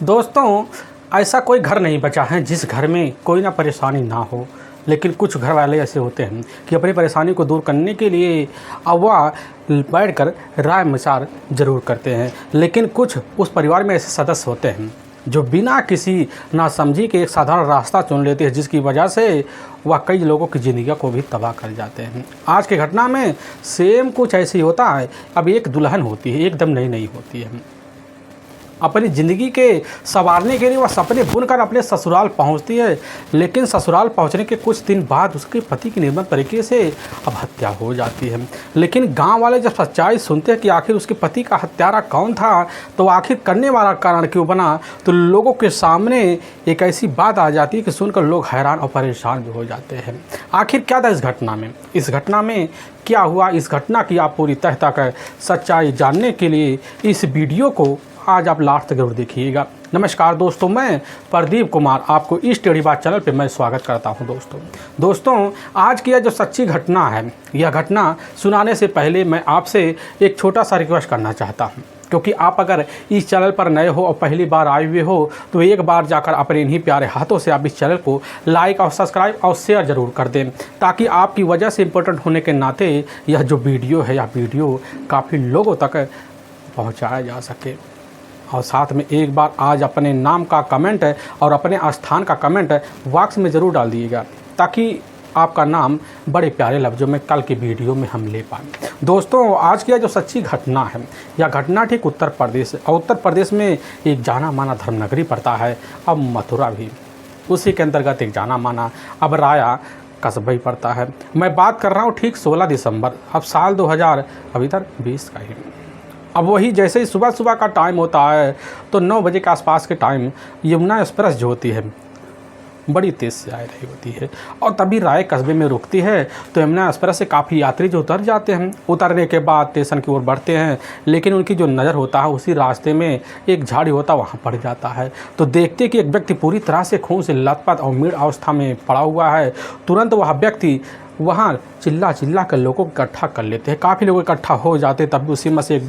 दोस्तों, ऐसा कोई घर नहीं बचा है जिस घर में कोई ना परेशानी ना हो। लेकिन कुछ घर वाले ऐसे होते हैं कि अपनी परेशानी को दूर करने के लिए अफवाह बैठकर राय मचार ज़रूर करते हैं। लेकिन कुछ उस परिवार में ऐसे सदस्य होते हैं जो बिना किसी नासमझी के एक साधारण रास्ता चुन लेते हैं, जिसकी वजह से वह कई लोगों की ज़िंदगी को भी तबाह कर जाते हैं। आज की घटना में सेम कुछ ऐसे ही होता है। अब एक दुल्हन होती है, एकदम नई नई होती है। अपनी ज़िंदगी के संवारने के लिए वह सपने बुनकर अपने ससुराल पहुंचती है। लेकिन ससुराल पहुंचने के कुछ दिन बाद उसके पति की निर्मम तरीके से अब हत्या हो जाती है। लेकिन गांव वाले जब सच्चाई सुनते हैं कि आखिर उसके पति का हत्यारा कौन था, तो आखिर करने वाला कारण क्यों बना, तो लोगों के सामने एक ऐसी बात आ जाती है कि सुनकर लोग हैरान और परेशान भी हो जाते हैं। आखिर क्या था इस घटना में, इस घटना में क्या हुआ, इस घटना की आप पूरी तह तक सच्चाई जानने के लिए इस वीडियो को आज आप लास्ट तक जरूर देखिएगा। नमस्कार दोस्तों, मैं प्रदीप कुमार आपको इस टेढ़ी बात चैनल पे मैं स्वागत करता हूं। दोस्तों आज की यह जो सच्ची घटना है, यह घटना सुनाने से पहले मैं आपसे एक छोटा सा रिक्वेस्ट करना चाहता हूं, क्योंकि आप अगर इस चैनल पर नए हो और पहली बार आए हुए हो तो एक बार जाकर अपने इन्हीं प्यारे हाथों से आप इस चैनल को लाइक और सब्सक्राइब और शेयर ज़रूर कर दें, ताकि आपकी वजह से इम्पोर्टेंट होने के नाते यह जो वीडियो है, यह वीडियो काफ़ी लोगों तक पहुँचाया जा सके। और साथ में एक बार आज अपने नाम का कमेंट है और अपने स्थान का कमेंट बॉक्स में ज़रूर डाल दीजिएगा, ताकि आपका नाम बड़े प्यारे लफ्ज़ों में कल की वीडियो में हम ले पाएँ। दोस्तों आज की जो सच्ची घटना है, यह घटना ठीक उत्तर प्रदेश और उत्तर प्रदेश में एक जाना माना धर्मनगरी पड़ता है, अब मथुरा भी उसी के अंतर्गत एक जाना माना अब राया कस्बा ही पड़ता है। मैं बात कर रहा हूँ ठीक 16 दिसंबर अब साल 2020 का ही। अब वही जैसे ही सुबह सुबह का टाइम होता है तो 9 बजे के आसपास के टाइम यमुना एक्सप्रेस जो होती है बड़ी तेज़ से आ रही होती है और तभी राय कस्बे में रुकती है। तो यमुना एक्सप्रेस से काफ़ी यात्री जो उतर जाते हैं, उतरने के बाद स्टेशन की ओर बढ़ते हैं, लेकिन उनकी जो नज़र होता है उसी रास्ते में एक झाड़ी होता है, वहाँ पड़ जाता है। तो देखते कि एक व्यक्ति पूरी तरह से खून से लथपथ और मृत अवस्था में पड़ा हुआ है। तुरंत वह व्यक्ति वहाँ चिल्ला कर लोगों को इकट्ठा कर लेते हैं। काफ़ी लोग इकट्ठा हो जाते, तब उसी में से एक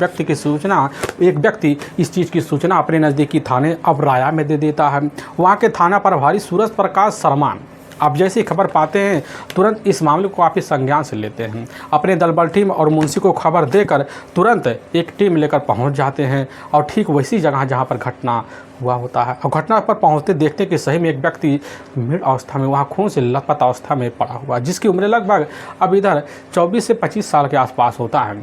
व्यक्ति इस चीज़ की सूचना अपने नज़दीकी थाने अब राया में दे देता है। वहाँ के थाना प्रभारी सूरज प्रकाश शर्मा अब जैसे ही खबर पाते हैं तुरंत इस मामले को काफ़ी संज्ञान से लेते हैं। अपने दलबल टीम और मुंशी को खबर देकर तुरंत एक टीम लेकर पहुंच जाते हैं और ठीक वैसी जगह जहां पर घटना हुआ होता है। और घटना पर पहुंचते देखते कि सही में एक व्यक्ति मृत अवस्था में वहां खून से लथपथ अवस्था में पड़ा हुआ, जिसकी उम्र लगभग अब इधर 24 से 25 साल के आसपास होता है।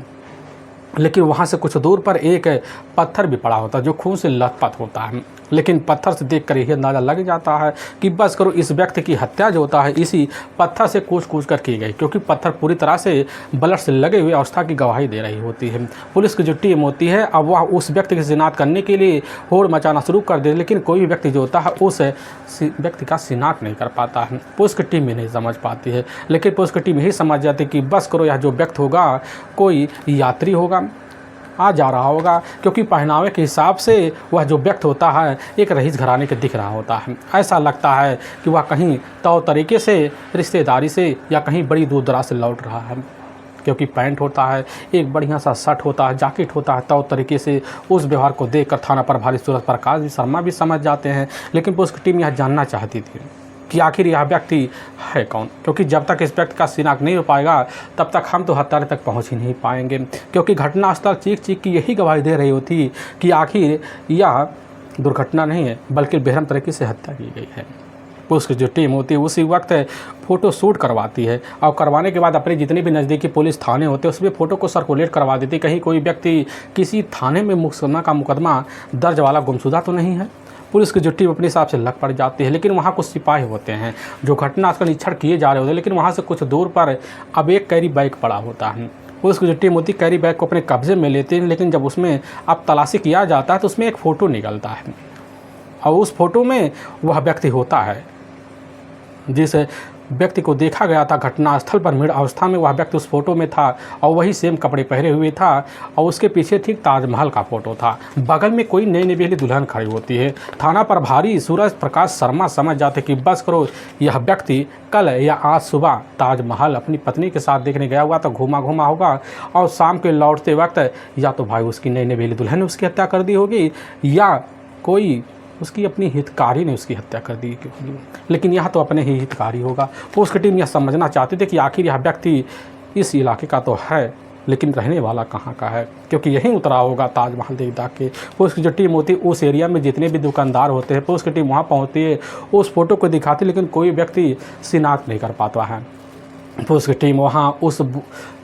लेकिन वहाँ से कुछ दूर पर एक पत्थर भी पड़ा होता है जो खून से लथपथ होता है। लेकिन पत्थर से देखकर यही अंदाज़ा लग जाता है कि बस करो इस व्यक्ति की हत्या जो होता है इसी पत्थर से कूच कर की गई, क्योंकि पत्थर पूरी तरह से ब्लड से लगे हुए अवस्था की गवाही दे रही होती है। पुलिस की जो टीम होती है अब वह उस व्यक्ति की शिनाख्त करने के लिए होड़ मचाना शुरू कर दे, लेकिन कोई भी व्यक्ति जो होता है उस व्यक्ति का शिनाख्त नहीं कर पाता है। पुलिस की टीम भी नहीं समझ पाती है, लेकिन पुलिस की टीम यही समझ जाती है कि बस करो यह जो व्यक्ति होगा कोई यात्री होगा, आ जा रहा होगा, क्योंकि पहनावे के हिसाब से वह जो व्यक्ति होता है एक रईस घराने के दिख रहा होता है। ऐसा लगता है कि वह कहीं तौर तरीके से रिश्तेदारी से या कहीं बड़ी दूर दराज से लौट रहा है, क्योंकि पैंट होता है, एक बढ़िया सा शर्ट होता है, जैकेट होता है। तौर तरीके से उस व्यवहार को देखकर थाना प्रभारी सूरज प्रकाश शर्मा भी समझ जाते हैं। लेकिन पुलिस की टीम यह जानना चाहती थी कि आखिर यह व्यक्ति है कौन, क्योंकि जब तक इस व्यक्ति का शिनाख्त नहीं हो पाएगा तब तक हम तो हत्यारे तक पहुंच ही नहीं पाएंगे, क्योंकि घटनास्थल चीख की यही गवाही दे रही होती कि आखिर यह दुर्घटना नहीं है बल्कि बेरहम तरीके से हत्या की गई है। पुलिस की जो टीम होती है उसी वक्त फ़ोटो शूट करवाती है और करवाने के बाद अपने जितने भी नज़दीकी पुलिस थाने होते हैं उसमें फ़ोटो को सर्कुलेट करवा देती है, कहीं कोई व्यक्ति किसी थाने में मुकदमा दर्ज वाला गुमशुदा तो नहीं है। पुलिस की जो टीम अपने हिसाब से लग पड़ जाती है, लेकिन वहाँ कुछ सिपाही होते हैं जो घटना का निरीक्षण किए जा रहे होते हैं। लेकिन वहाँ से कुछ दूर पर अब एक कैरी बैग पड़ा होता है। पुलिस की जो टीम होती है कैरी बैग को अपने कब्जे में लेते हैं, लेकिन जब उसमें अब तलाशी किया जाता है तो उसमें एक फ़ोटो निकलता है और उस फोटो में वह व्यक्ति होता है जिस व्यक्ति को देखा गया था घटनास्थल पर मृत अवस्था में। वह व्यक्ति उस फोटो में था और वही सेम कपड़े पहने हुए था और उसके पीछे ठीक ताजमहल का फोटो था। बगल में कोई नई नवेली दुल्हन खड़ी होती है। थाना प्रभारी सूरज प्रकाश शर्मा समझ जाते कि बस करो यह व्यक्ति कल या आज सुबह ताजमहल अपनी पत्नी के साथ देखने गया हुआ तो घूमा होगा और शाम के लौटते वक्त या तो भाई उसकी नई नवेली दुल्हन ने उसकी हत्या कर दी होगी या कोई उसकी अपनी हितकारी ने उसकी हत्या कर दी होगी, लेकिन यह तो अपने ही हितकारी होगा। पुलिस की टीम यह समझना चाहती थी कि आखिर यह व्यक्ति इस इलाके का तो है, लेकिन रहने वाला कहाँ का है, क्योंकि यहीं उतरा होगा ताजमहल देख दाख के। पुलिस की जो टीम होती है उस एरिया में जितने भी दुकानदार होते हैं, पुलिस की टीम वहाँ पहुँचती है, उस फोटो को दिखाती, लेकिन कोई व्यक्ति शिनाख्त नहीं कर पाता है। पुलिस की टीम वहाँ उस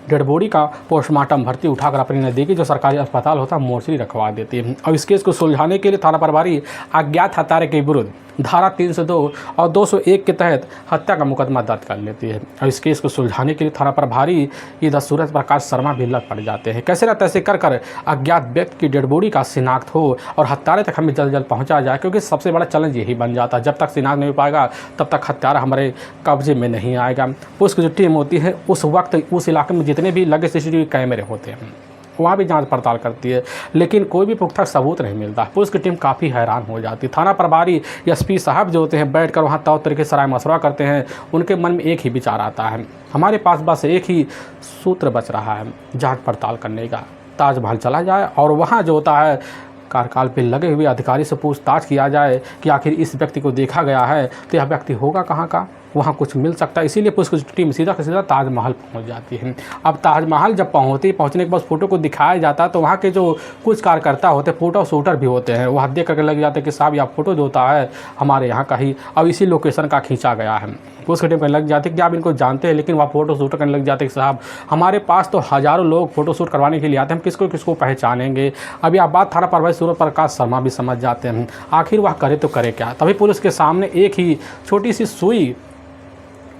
डेड बॉडी का पोस्टमार्टम भर्ती उठाकर अपने नज़दीकी जो सरकारी अस्पताल होता है मोर्चरी रखवा देती है। और इस केस को सुलझाने के लिए थाना प्रभारी अज्ञात हत्यारे के विरुद्ध धारा 302 और 201 के तहत हत्या का मुकदमा दर्ज कर लेती है। और इस केस को सुलझाने के लिए थाना प्रभारी इधर सूरज प्रकाश शर्मा भी लग पड़ जाते हैं। कैसे न तैसे कर अज्ञात व्यक्ति की डेड बॉडी का शिनाख्त हो और हत्यारे तक हमें जल्द पहुँचा जाए, क्योंकि सबसे बड़ा चैलेंज यही बन जाता है। जब तक शिनाख्त नहीं हो पाएगा तब तक हत्यारा हमारे कब्जे में नहीं आएगा। पुलिस की जो टीम होती है उस वक्त उस इलाके में जितने भी लगे CCTV कैमरे होते हैं वहाँ भी जांच पड़ताल करती है, लेकिन कोई भी पुख्ता सबूत नहीं मिलता। पुलिस की टीम काफ़ी हैरान हो जाती है। थाना प्रभारी SP साहब जो होते हैं बैठकर वहाँ तौर तरीके से राय मशवरा करते हैं। उनके मन में एक ही विचार आता है, हमारे पास बस एक ही सूत्र बच रहा है जांच पड़ताल करने का। ताजमहल चला जाए और वहाँ जो होता है कार्यकाल पे लगे हुए अधिकारी से पूछताछ किया जाए कि आखिर इस व्यक्ति को देखा गया है तो यह व्यक्ति होगा कहाँ का, वहाँ कुछ मिल सकता है। इसीलिए पुलिस की टीम सीधा ताजमहल पहुँच जाती है। अब ताजमहल जब पहुँचने के बाद फ़ोटो को दिखाया जाता है तो वहाँ के जो कुछ कार्यकर्ता होते हैं, फ़ोटो शूटर भी होते हैं, वह देख करके लग जाते हैं कि साहब यह फ़ोटो जो होता है हमारे यहाँ का ही और इसी लोकेशन का खींचा गया है। पुलिस की टीम कहने लग जाती है कि आप इनको जानते हैं, लेकिन वह फ़ोटो शूट करने लग जाते हैं कि साहब हमारे पास तो हज़ारों लोग फ़ोटो शूट करवाने के लिए आते हैं, हम किसको किसको पहचानेंगे। अभी आप बात थाना प्रभारी सूरज प्रकाश शर्मा भी समझ जाते हैं, आखिर वह करे तो करे क्या। तभी पुलिस के सामने एक ही छोटी सी सुई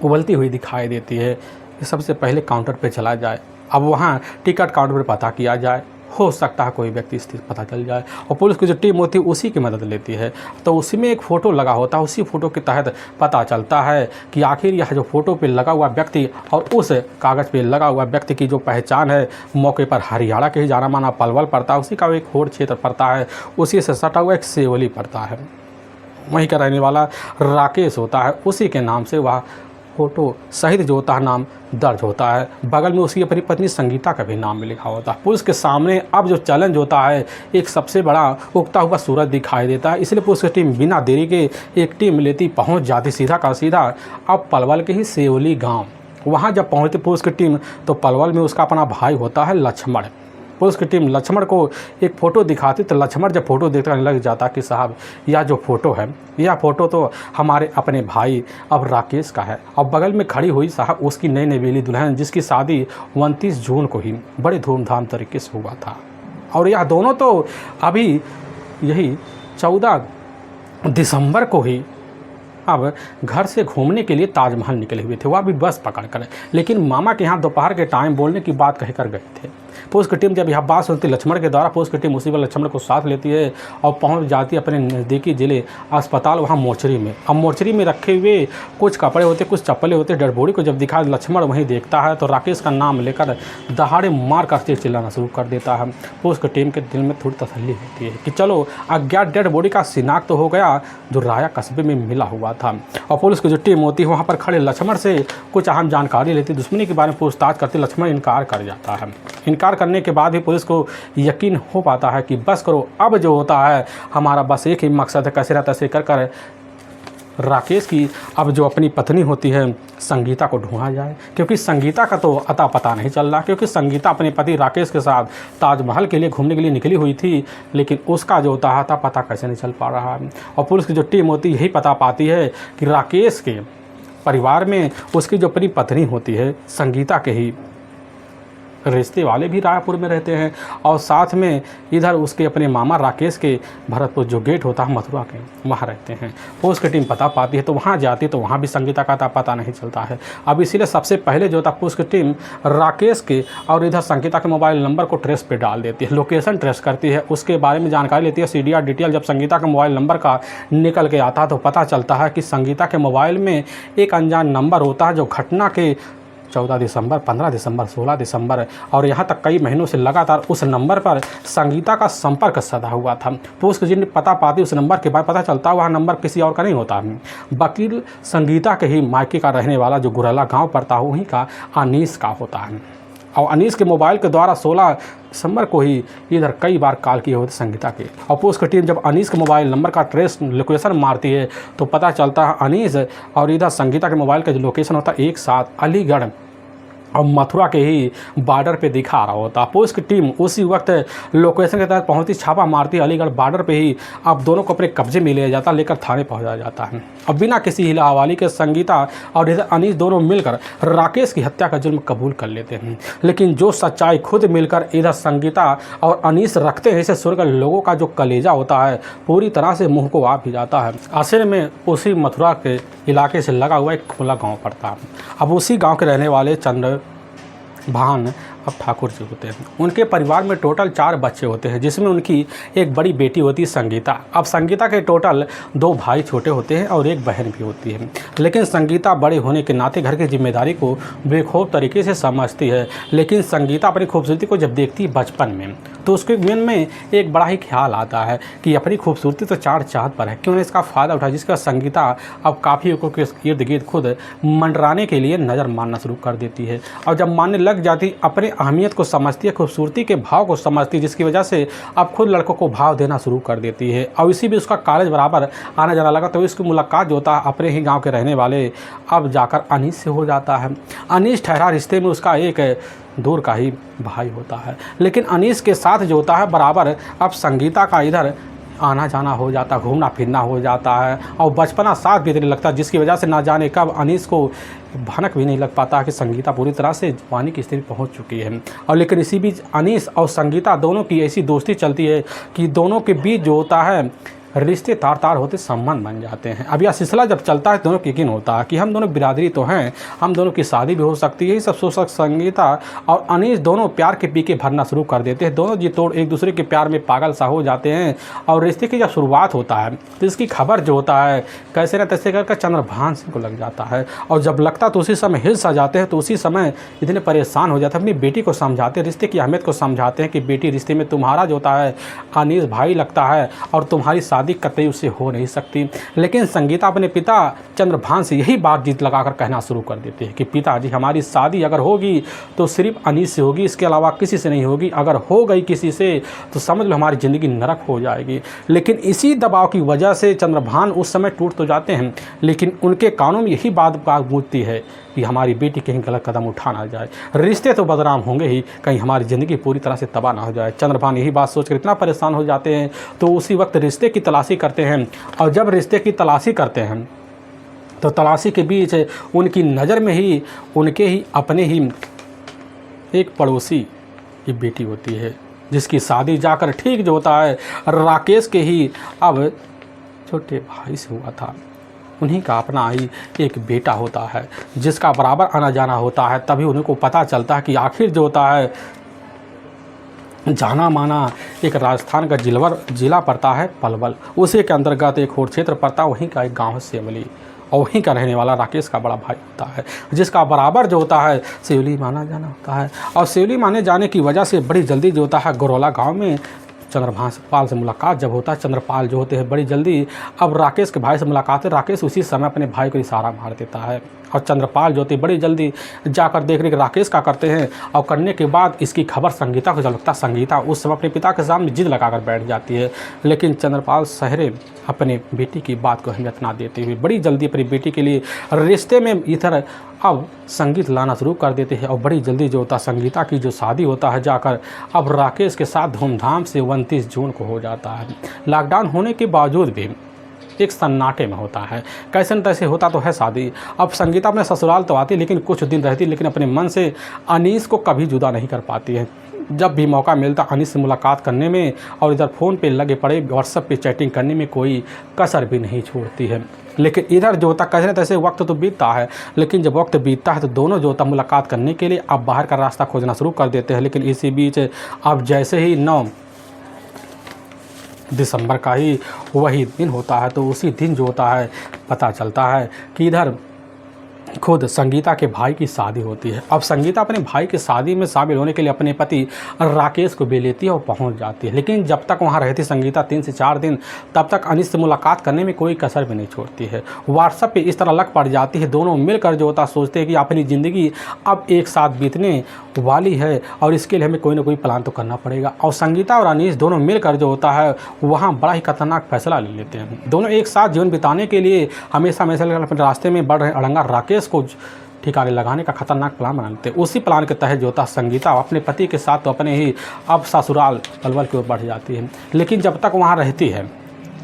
उबलती हुई दिखाई देती है कि सबसे पहले काउंटर पे चला जाए। अब वहाँ टिकट काउंटर पर पता किया जाए, हो सकता है कोई व्यक्ति स्थिति पता चल जाए। और पुलिस की जो टीम होती है उसी की मदद लेती है। तो उसी में एक फ़ोटो लगा होता है, उसी फ़ोटो के तहत पता चलता है कि आखिर यह जो फ़ोटो पे लगा हुआ व्यक्ति और उस कागज़ पे लगा हुआ व्यक्ति की जो पहचान है, मौके पर हरियाणा के ही जाना माना पलवल पड़ता है, उसी का एक होड़ क्षेत्र पड़ता है, उसी से सटा हुआ एक सेवली पड़ता है, वहीं का रहने वाला राकेश होता है, उसी के नाम से वह फ़ोटो सहित जो होता है नाम दर्ज होता है। बगल में उसकी अपनी पत्नी संगीता का भी नाम लिखा होता है। पुलिस के सामने अब जो चैलेंज होता है एक सबसे बड़ा उगता हुआ सूरज दिखाई देता है। इसलिए पुलिस की टीम बिना देरी के एक टीम लेती पहुंच जाती सीधा का सीधा अब पलवल के ही सेवली गांव। वहां जब पहुंचती पुलिस की टीम तो पलवल में उसका अपना भाई होता है लक्ष्मण। पुलिस की टीम लक्ष्मण को एक फ़ोटो दिखाती तो लक्ष्मण जब फ़ोटो देखने लग जाता कि साहब यह जो फ़ोटो है यह फ़ोटो तो हमारे अपने भाई अब राकेश का है। अब बगल में खड़ी हुई साहब उसकी नई नवेली दुल्हन जिसकी शादी 29 जून को ही बड़े धूमधाम तरीके से हुआ था। और यह दोनों तो अभी यही 14 दिसंबर को ही अब घर से घूमने के लिए ताजमहल निकले हुए थे, वह भी बस पकड़ कर। लेकिन मामा के यहाँ दोपहर के टाइम बोलने की बात कह कर गए थे। पुलिस की टीम जब यह बात सुनती लक्ष्मण के द्वारा, पुलिस की टीम उसी पर लक्ष्मण को साथ लेती है और पहुंच जाती है अपने नज़दीकी जिले अस्पताल वहां मोर्चरी में। अब मोर्चरी में रखे हुए कुछ कपड़े होते, कुछ चप्पलें होते, डेड बॉडी को जब दिखा लक्ष्मण वहीं देखता है तो राकेश का नाम लेकर दहाड़े मार कर चिल्लाना शुरू कर देता है। पुलिस की टीम के दिल में थोड़ी तसल्ली होती है कि चलो अज्ञात डेड बॉडी का शिनाख्त तो हो गया जो राया कस्बे में मिला हुआ था। और पुलिस की जो टीम होती है वहाँ पर खड़े लक्ष्मण से कुछ अहम जानकारी लेती, दुश्मनी के बारे में पूछताछ करती। लक्ष्मण इनकार कर जाता है। इनकार करने के बाद भी पुलिस को यकीन हो पाता है कि बस करो, अब जो होता है हमारा बस एक ही मकसद है, कैसे ना तैसे कर राकेश की अब जो अपनी पत्नी होती है संगीता को ढूंढा जाए, क्योंकि संगीता का तो अता पता नहीं चल रहा। क्योंकि संगीता अपने पति राकेश के साथ ताजमहल के लिए घूमने के लिए निकली हुई थी, लेकिन उसका जो होता है अता पता कैसे नहीं चल पा रहा है। और पुलिस की जो टीम होती है यही पता पाती है कि राकेश के परिवार में उसकी जो अपनी पत्नी होती है संगीता के ही रिश्ते वाले भी रायपुर में रहते हैं और साथ में इधर उसके अपने मामा राकेश के भरतपुर जो गेट होता है मथुरा के वहाँ रहते हैं। पुलिस की टीम पता पाती है तो वहाँ जाती है तो वहाँ भी संगीता का पता नहीं चलता है। अब इसीलिए सबसे पहले जो था पुलिस की टीम राकेश के और इधर संगीता के मोबाइल नंबर को ट्रेस पे डाल देती है, लोकेशन ट्रेस करती है, उसके बारे में जानकारी लेती है। CDR डिटेल जब संगीता के मोबाइल नंबर का निकल के आता है तो पता चलता है कि संगीता के मोबाइल में एक अनजान नंबर होता है जो घटना के 14 दिसंबर, 15 दिसंबर, 16 दिसंबर और यहाँ तक कई महीनों से लगातार उस नंबर पर संगीता का संपर्क सदा हुआ था। पुलिस की जिन पता पाती उस नंबर के बाद पता चलता वह नंबर किसी और का नहीं होता, वकील संगीता के ही मायके का रहने वाला जो गुरेला गांव पड़ता है वहीं का अनीस का होता है। और अनीस के मोबाइल के द्वारा 16 दिसंबर को ही इधर कई बार कॉल किए होते संगीता के। और पुलिस की टीम जब अनीस के मोबाइल नंबर का ट्रेस लोकेशन मारती है तो पता चलता है अनीस और इधर संगीता के मोबाइल का जो लोकेशन होता है एक साथ अलीगढ़ और मथुरा के ही बॉर्डर पे दिखा रहा होता। पुलिस की टीम उसी वक्त लोकेशन के तहत पहुंचती, छापा मारती, अलीगढ़ बॉर्डर पे ही अब दोनों को अपने कब्जे में लिया जाता, लेकर थाने पहुंचाया जाता है। अब बिना किसी हिला हवाली के संगीता और इधर अनीस दोनों मिलकर राकेश की हत्या का जुर्म कबूल कर लेते हैं। लेकिन जो सच्चाई खुद मिलकर इधर संगीता और अनीस रखते हैं, इसे सुनकर लोगों का जो कलेजा होता है पूरी तरह से मुँह को आ भी जाता है। असल में उसी मथुरा के इलाके से लगा हुआ एक खुला गाँव पड़ता है। अब उसी गाँव के रहने वाले चंद्रभान अब ठाकुर जी होते हैं। उनके परिवार में टोटल 4 बच्चे होते हैं, जिसमें उनकी एक बड़ी बेटी होती है संगीता। अब संगीता के टोटल 2 भाई छोटे होते हैं और एक बहन भी होती है। लेकिन संगीता बड़े होने के नाते घर की जिम्मेदारी को बेखूब तरीके से समझती है। लेकिन संगीता अपनी खूबसूरती को जब देखती है बचपन में तो उसके मन में एक बड़ा ही ख्याल आता है कि अपनी खूबसूरती तो चार चाँद पर है, क्यों ना इसका फ़ायदा उठाए। जिसका संगीता अब काफ़ी लोगों के इर्द गिर्द खुद मंडराने के लिए नज़र मारना शुरू कर देती है। और जब मारने लग जाती अपने अहमियत को समझती है, खूबसूरती के भाव को समझती है, जिसकी वजह से अब खुद लड़कों को भाव देना शुरू कर देती है। और इसी भी उसका कॉलेज बराबर आना जाना लगा तो इसकी मुलाकात जो होता है अपने ही गांव के रहने वाले अब जाकर अनीस से हो जाता है। अनीस ठहरा रिश्ते में उसका एक दूर का ही भाई होता है। लेकिन अनीस के साथ जो होता है बराबर अब संगीता का इधर आना जाना हो जाता, घूमना फिरना हो जाता है और बचपना साथ बीतने लगता, जिसकी वजह से ना जाने कब अनीस को भनक भी नहीं लग पाता कि संगीता पूरी तरह से जवानी की स्थिति पहुंच चुकी है। और लेकिन इसी बीच अनीस और संगीता दोनों की ऐसी दोस्ती चलती है कि दोनों के बीच जो होता है रिश्ते तार तार होते संबंध बन जाते हैं। अब यह सिलसिला जब चलता है दोनों को यकीन होता है कि हम दोनों बिरादरी तो हैं, हम दोनों की शादी भी हो सकती है। यही सब सोच संगीता और अनीस दोनों प्यार के पीके भरना शुरू कर देते हैं। दोनों जी तोड़ एक दूसरे के प्यार में पागल सा हो जाते हैं। और रिश्ते की जब शुरुआत होता है तो इसकी खबर जो होता है कैसे न तैसे करके चंद्रभान सिंह को लग जाता है। और जब लगता तो उसी समय हिल सा जाते हैं, तो उसी समय इतने परेशान हो जाते हैं। अपनी बेटी को समझाते हैं, रिश्ते की अहमियत को समझाते हैं कि बेटी रिश्ते में तुम्हारा जो होता है अनीस भाई लगता है और तुम्हारी शादी कतई उससे हो नहीं सकती। लेकिन संगीता अपने पिता चंद्रभान से यही बात जीत लगाकर कहना शुरू कर देती है कि पिताजी हमारी शादी अगर होगी तो सिर्फ अनीस से होगी, इसके अलावा किसी से नहीं होगी। अगर हो गई किसी से तो समझ लो हमारी ज़िंदगी नरक हो जाएगी। लेकिन इसी दबाव की वजह से चंद्रभान उस समय टूट तो जाते हैं, लेकिन उनके कानों में यही बात गूंजती है कि हमारी बेटी कहीं गलत कदम उठा ना जाए, रिश्ते तो बदनाम होंगे ही, कहीं हमारी ज़िंदगी पूरी तरह से तबाह ना हो जाए। चंद्रभान यही बात सोचकर इतना परेशान हो जाते हैं तो उसी वक्त रिश्ते की तलाशी करते हैं। और जब रिश्ते की तलाशी करते हैं तो तलाशी के बीच उनकी नज़र में ही उनके ही अपने ही एक पड़ोसी की बेटी होती है, जिसकी शादी जाकर ठीक जो होता है राकेश के ही अब छोटे भाई से हुआ था। उन्हीं का अपना ही एक बेटा होता है जिसका बराबर आना जाना होता है। तभी उन्हीं को पता चलता है कि आखिर जो होता है जाना माना एक राजस्थान का जिला पड़ता है पलवल, उसी के अंतर्गत एक और क्षेत्र पड़ता है, वहीं का एक गांव है सेवली। और वहीं का रहने वाला राकेश का बड़ा भाई होता है, जिसका बराबर जो होता है सेवली माना जाना होता है। और सेवली माने जाने की वजह से बड़ी जल्दी जो होता है गौरौला गाँव में चंद्रपाल से मुलाकात जब होता है, चंद्रपाल जो होते हैं बड़ी जल्दी अब राकेश के भाई से मुलाकात है। राकेश उसी समय अपने भाई को इशारा मार देता है और चंद्रपाल जो होते बड़ी जल्दी जाकर देखने के राकेश का करते हैं। और करने के बाद इसकी खबर संगीता को जब लगता है, संगीता उस समय अपने पिता के सामने जिद लगाकर बैठ जाती है। लेकिन चंद्रपाल सहरे अपने बेटी की बात को अहमियत ना देते हुए बड़ी जल्दी अपनी बेटी के लिए रिश्ते में इधर अब संगीत लाना शुरू कर देते हैं। और बड़ी जल्दी जो होता संगीता की जो शादी होता है जाकर अब राकेश के साथ धूमधाम से 29 जून को हो जाता है। लॉकडाउन होने के बावजूद भी एक सन्नाटे में होता है, कैसे न तैसे होता तो है शादी। अब संगीता अपने ससुराल तो आती लेकिन कुछ दिन रहती, लेकिन अपने मन से अनीस को कभी जुदा नहीं कर पाती है। जब भी मौका मिलता अनीस से मुलाकात करने में और इधर फ़ोन पे लगे पड़े व्हाट्सएप पे चैटिंग करने में कोई कसर भी नहीं छोड़ती है। लेकिन इधर जो होता कैसे न तैसे वक्त तो बीतता है, लेकिन जब वक्त बीतता है तो दोनों जो होता मुलाकात करने के लिए अब बाहर का रास्ता खोजना शुरू कर देते हैं। लेकिन इसी बीच अब जैसे ही 9 दिसंबर का ही वही दिन होता है तो उसी दिन जो होता है पता चलता है कि इधर खुद संगीता के भाई की शादी होती है। अब संगीता अपने भाई की शादी में शामिल होने के लिए अपने पति राकेश को भी लेती है और पहुंच जाती है। लेकिन जब तक वहां रहती संगीता 3 से 4 दिन, तब तक अनीस से मुलाकात करने में कोई कसर भी नहीं छोड़ती है। व्हाट्सएप पे इस तरह लग पड़ जाती है, दोनों मिलकर जो होता सोचते हैं कि अपनी ज़िंदगी अब एक साथ बीतने वाली है और इसके लिए हमें कोई ना कोई प्लान तो करना पड़ेगा। और संगीता और अनीस दोनों मिलकर जो होता है वहाँ बड़ा ही खतरनाक फैसला ले लेते हैं। दोनों एक साथ जीवन बिताने के लिए हमेशा अपने रास्ते में बढ़ रहे अड़ंगा राकेश को ठिकाने लगाने का खतरनाक प्लान बना लेते हैं। उसी प्लान के तहत जो होता संगीता अपने पति के साथ तो अपने ही अब ससुराल पलवल की ओर बढ़ जाती है। लेकिन जब तक वहाँ रहती है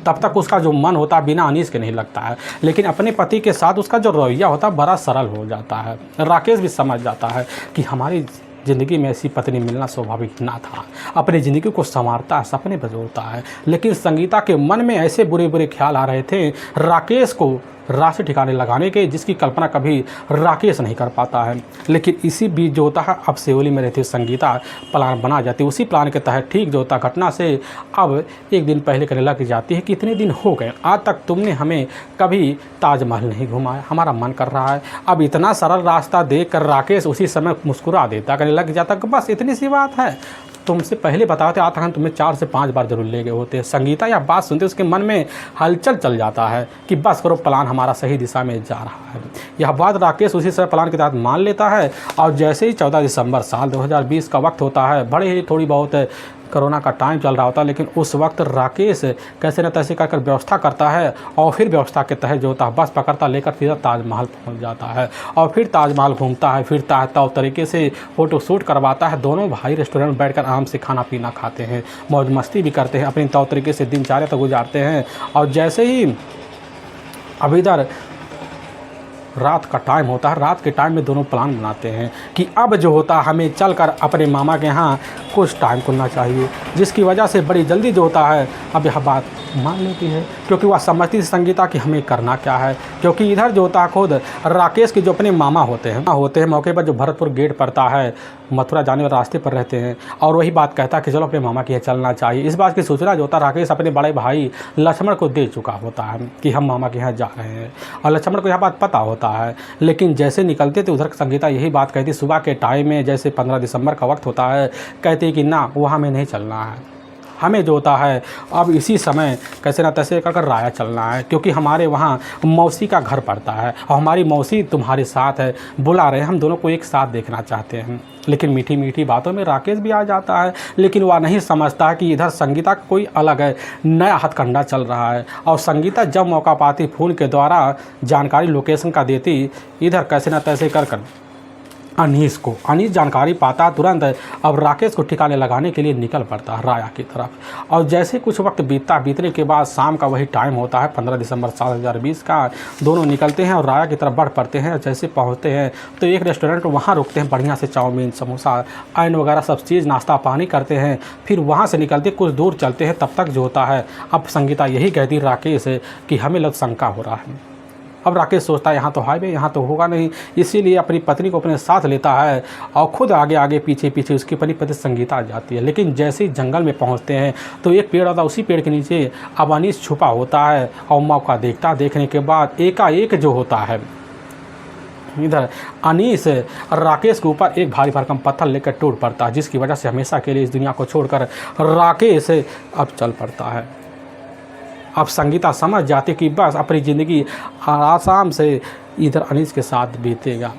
तब तक उसका जो मन होता है बिना अनीस के नहीं लगता है, लेकिन अपने पति के साथ उसका जो रवैया होता है बड़ा सरल हो जाता है। राकेश भी समझ जाता है कि हमारी ज़िंदगी में ऐसी पत्नी मिलना स्वाभाविक ना था। अपनी ज़िंदगी को संवारता है, सपने बजोता है, लेकिन संगीता के मन में ऐसे बुरे बुरे ख्याल आ रहे थे राकेश को राशि ठिकाने लगाने के, जिसकी कल्पना कभी राकेश नहीं कर पाता है। लेकिन इसी बीच जो होता है अब सेवली में रहती संगीता प्लान बना जाती है। उसी प्लान के तहत ठीक जो होता घटना से अब एक दिन पहले करने लग जाती है कि इतने दिन हो गए, आज तक तुमने हमें कभी ताजमहल नहीं घुमाया, हमारा मन कर रहा है। अब इतना सरल रास्ता देख कर राकेश उसी समय मुस्कुरा देता, कहने लग जाता कि बस इतनी सी बात है, तुमसे पहले बताते आज तक हम तुम्हें 4 से 5 बार जरूर ले गए होते। संगीता यह बात सुनते उसके मन में हलचल चल जाता है कि बस करो, प्लान हमारा सही दिशा में जा रहा है। यह बात राकेश उसी समय प्लान के तहत मान लेता है। और जैसे ही 14 दिसंबर साल 2020 का वक्त होता है, बड़े ही थोड़ी बहुत कोरोना का टाइम चल रहा होता है, लेकिन उस वक्त राकेश कैसे न तैसे कर व्यवस्था करता है और फिर व्यवस्था के तहत जो होता है बस पकड़ता लेकर सीधा ताजमहल पहुंच जाता है और फिर ताजमहल घूमता है, फिरता है, तौर तरीके से फ़ोटो शूट करवाता है। दोनों भाई रेस्टोरेंट में बैठकर आराम से खाना पीना खाते हैं, मौज मस्ती भी करते हैं, अपनी तौर तरीके से दिनचर्या तो गुजारते हैं। और जैसे ही अब इधर रात का टाइम होता है, रात के टाइम में दोनों प्लान बनाते हैं कि अब जो होता हमें चलकर अपने मामा के यहाँ कुछ टाइम करना चाहिए, जिसकी वजह से बड़ी जल्दी जो होता है अब यह बात मान लेती है, क्योंकि वह समझती थी संगीता कि हमें करना क्या है। क्योंकि इधर जो होता है खुद राकेश के जो अपने मामा होते हैं मौके पर जो भरतपुर गेट पड़ता है, मथुरा जाने वाले रास्ते पर रहते हैं, और वही बात कहता है कि चलो अपने मामा के यहाँ चलना चाहिए। इस बात की सूचना जो होता है राकेश अपने बड़े भाई लक्ष्मण को दे चुका होता है कि हम मामा के यहाँ जा रहे हैं, और लक्ष्मण को यह बात पता होता है। लेकिन जैसे निकलते थे उधर संगीता यही बात कहती, सुबह के टाइम में जैसे 15 दिसंबर का वक्त होता है, कहती कि ना वहाँ हमें नहीं चलना है, हमें जो होता है अब इसी समय कैसे ना तैसे कर राया चलना है, क्योंकि हमारे वहाँ मौसी का घर पड़ता है और हमारी मौसी तुम्हारे साथ है, बुला रहे हैं, हम दोनों को एक साथ देखना चाहते हैं। लेकिन मीठी मीठी बातों में राकेश भी आ जाता है, लेकिन वह नहीं समझता कि इधर संगीता का कोई अलग है नया हथकंडा चल रहा है। और संगीता जब मौका पाती फ़ोन के द्वारा जानकारी लोकेशन का देती, इधर कैसे ना तैसे कर अनीस जानकारी पाता तुरंत अब राकेश को ठिकाने लगाने के लिए निकल पड़ता है राया की तरफ। और जैसे कुछ वक्त बीतने के बाद शाम का वही टाइम होता है 15 दिसंबर साल 2020 का, दोनों निकलते हैं और राया की तरफ बढ़ पड़ते हैं। जैसे पहुंचते हैं तो एक रेस्टोरेंट वहाँ रुकते हैं, बढ़िया से चाउमीन समोसा आयन वगैरह सब चीज़ नाश्ता पानी करते हैं। फिर वहाँ से निकलते कुछ दूर चलते हैं, तब तक जो होता है अब संगीता यही कहती राकेश कि हमें लग शंका हो रहा है। अब राकेश सोचता है यहाँ तो हाईवे, यहाँ तो होगा नहीं, इसीलिए अपनी पत्नी को अपने साथ लेता है और खुद आगे आगे पीछे पीछे उसकी अपनी पत्नी संगीता आ जाती है। लेकिन जैसे ही जंगल में पहुँचते हैं तो एक पेड़ होता है, उसी पेड़ के नीचे अब अनीस छुपा होता है और मौका देखने के बाद एकाएक जो होता है इधर अनीस राकेश के ऊपर एक भारी भरकम पत्थर लेकर टूट पड़ता है, जिसकी वजह से हमेशा के लिए इस दुनिया को छोड़कर राकेश अब चल पड़ता है। अब संगीता समझ जाती कि बस अपनी ज़िंदगी आराम से इधर अनीस के साथ बीतेगा।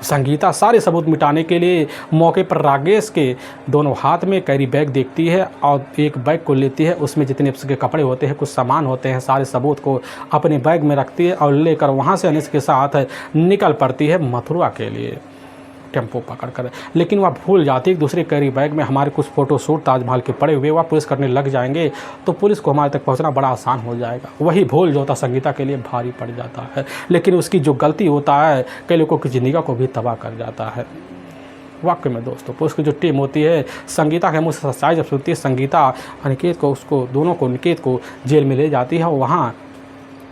संगीता सारे सबूत मिटाने के लिए मौके पर राकेश के दोनों हाथ में कैरी बैग देखती है और एक बैग को लेती है, उसमें जितने उसके कपड़े होते हैं कुछ सामान होते हैं, सारे सबूत को अपने बैग में रखती है और लेकर वहाँ से अनीस के साथ निकल पड़ती है मथुरा के लिए टेम्पो पकड़कर। लेकिन वह भूल जाती है दूसरे कैरी बैग में हमारे कुछ फ़ोटो शूट ताजमहल के पड़े हुए, वह पुलिस करने लग जाएंगे तो पुलिस को हमारे तक पहुंचना बड़ा आसान हो जाएगा। वही भूल जो होता संगीता के लिए भारी पड़ जाता है, लेकिन उसकी जो गलती होता है कई लोगों की ज़िंदगी को भी तबाह कर जाता है। वाकई में दोस्तों पुलिस की जो टीम होती है संगीता के मुँह से सच्चाई जब सुनती है, संगीता अनिकेत को निकेत को जेल में ले जाती है और वहाँ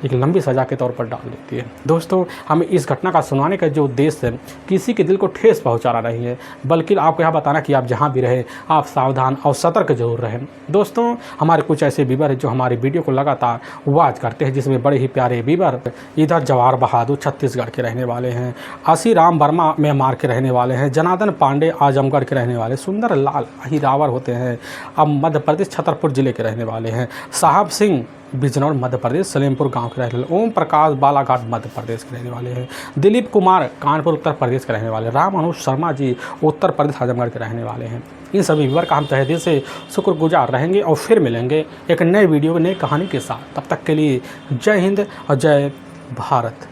एक लंबी सज़ा के तौर पर डाल देती है। दोस्तों, हमें इस घटना का सुनाने का जो उद्देश्य है किसी के दिल को ठेस पहुंचाना नहीं है, बल्कि आपको यह बताना कि आप जहां भी रहें आप सावधान और सतर्क जरूर रहें। दोस्तों, हमारे कुछ ऐसे बीबर हैं जो हमारी वीडियो को लगातार वॉच करते हैं, जिसमें बड़े ही प्यारे बीबर इधर जवाहर बहादुर छत्तीसगढ़ के रहने वाले हैं, आशीराम वर्मा म्यांमार के रहने वाले हैं, जनार्दन पांडे आजमगढ़ के रहने वाले, सुंदर लाल अहिरावर होते हैं, अब मध्य प्रदेश छतरपुर जिले के रहने वाले हैं, साहब सिंह बिजनौर मध्य प्रदेश सलेमपुर गांव के रहने वाले, ओम प्रकाश बालाघाट मध्य प्रदेश के रहने वाले हैं, दिलीप कुमार कानपुर उत्तर प्रदेश के रहने वाले, राम अनुज शर्मा जी उत्तर प्रदेश आजमगढ़ के रहने वाले हैं। इन सभी व्यूअर का हम तहे दिल से शुक्रगुजार रहेंगे और फिर मिलेंगे एक नए वीडियो नई कहानी के साथ। तब तक के लिए जय हिंद और जय भारत।